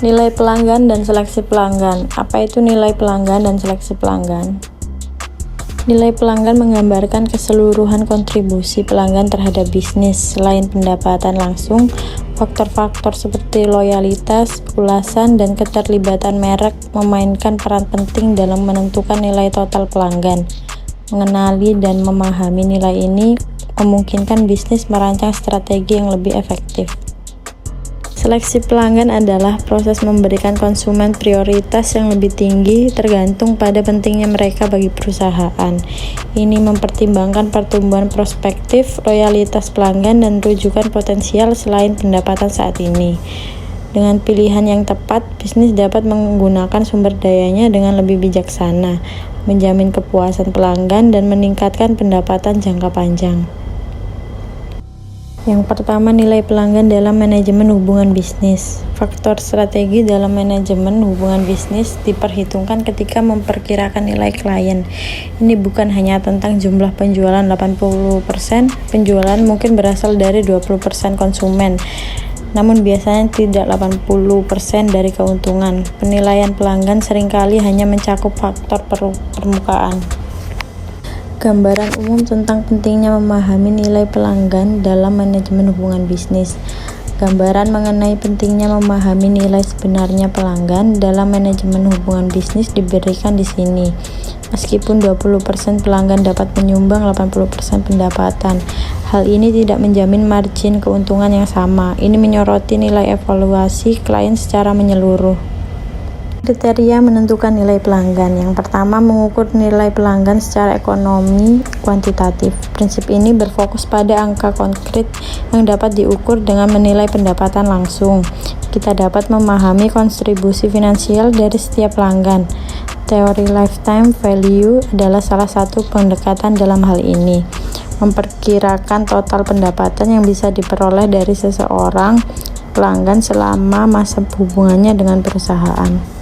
Nilai pelanggan dan seleksi pelanggan. Apa itu nilai pelanggan dan seleksi pelanggan? Nilai pelanggan menggambarkan keseluruhan kontribusi pelanggan terhadap bisnis. Selain pendapatan langsung, faktor-faktor seperti loyalitas, ulasan, dan keterlibatan merek memainkan peran penting dalam menentukan nilai total pelanggan. Mengenali dan memahami nilai ini memungkinkan bisnis merancang strategi yang lebih efektif. Seleksi pelanggan adalah proses memberikan konsumen prioritas yang lebih tinggi tergantung pada pentingnya mereka bagi perusahaan. Ini mempertimbangkan pertumbuhan prospektif, loyalitas pelanggan, dan rujukan potensial selain pendapatan saat ini. Dengan pilihan yang tepat, bisnis dapat menggunakan sumber dayanya dengan lebih bijaksana, menjamin kepuasan pelanggan, dan meningkatkan pendapatan jangka panjang. Yang pertama, nilai pelanggan dalam manajemen hubungan bisnis. Faktor strategi dalam manajemen hubungan bisnis diperhitungkan ketika memperkirakan nilai klien. Ini bukan hanya tentang jumlah penjualan 80%, penjualan mungkin berasal dari 20% konsumen, namun biasanya tidak 80% dari keuntungan. Penilaian pelanggan seringkali hanya mencakup faktor permukaan. Gambaran umum tentang pentingnya memahami nilai pelanggan dalam manajemen hubungan bisnis. Gambaran mengenai pentingnya memahami nilai sebenarnya pelanggan dalam manajemen hubungan bisnis diberikan di sini. Meskipun 20% pelanggan dapat menyumbang 80% pendapatan, hal ini tidak menjamin margin keuntungan yang sama. Ini menyoroti nilai evaluasi klien secara menyeluruh. Kriteria menentukan nilai pelanggan. Yang pertama, mengukur nilai pelanggan secara ekonomi kuantitatif. Prinsip ini berfokus pada angka konkret yang dapat diukur dengan menilai pendapatan langsung. Kita dapat memahami kontribusi finansial dari setiap pelanggan. Teori lifetime value adalah salah satu pendekatan dalam hal ini. Memperkirakan total pendapatan yang bisa diperoleh dari seseorang pelanggan selama masa hubungannya dengan perusahaan.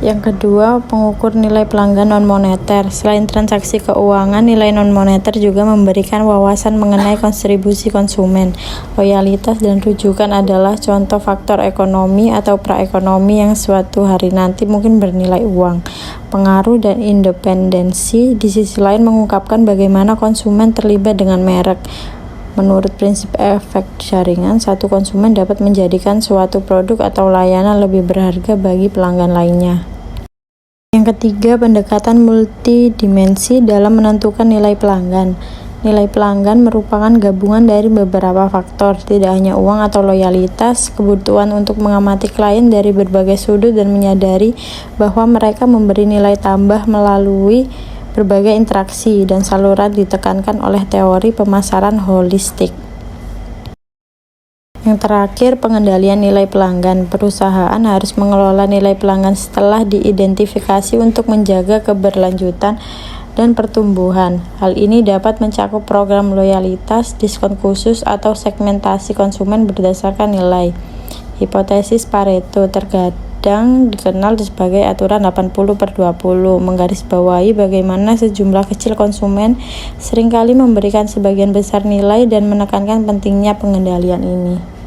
Yang kedua, pengukur nilai pelanggan non-moneter. Selain transaksi keuangan, nilai non-moneter juga memberikan wawasan mengenai kontribusi konsumen. Loyalitas dan rujukan adalah contoh faktor ekonomi atau praekonomi yang suatu hari nanti mungkin bernilai uang. Pengaruh dan independensi di sisi lain mengungkapkan bagaimana konsumen terlibat dengan merek. Menurut prinsip efek jaringan, satu konsumen dapat menjadikan suatu produk atau layanan lebih berharga bagi pelanggan lainnya. Yang ketiga, pendekatan multidimensi dalam menentukan nilai pelanggan. Nilai pelanggan merupakan gabungan dari beberapa faktor, tidak hanya uang atau loyalitas, kebutuhan untuk mengamati klien dari berbagai sudut dan menyadari bahwa mereka memberi nilai tambah melalui berbagai interaksi dan saluran ditekankan oleh teori pemasaran holistik. Yang terakhir, pengendalian nilai pelanggan. Perusahaan harus mengelola nilai pelanggan setelah diidentifikasi untuk menjaga keberlanjutan dan pertumbuhan. Hal ini dapat mencakup program loyalitas, diskon khusus, atau segmentasi konsumen berdasarkan nilai. Hipotesis Pareto terkadang dikenal sebagai aturan 80/20, menggarisbawahi bagaimana sejumlah kecil konsumen seringkali memberikan sebagian besar nilai dan menekankan pentingnya pengendalian ini.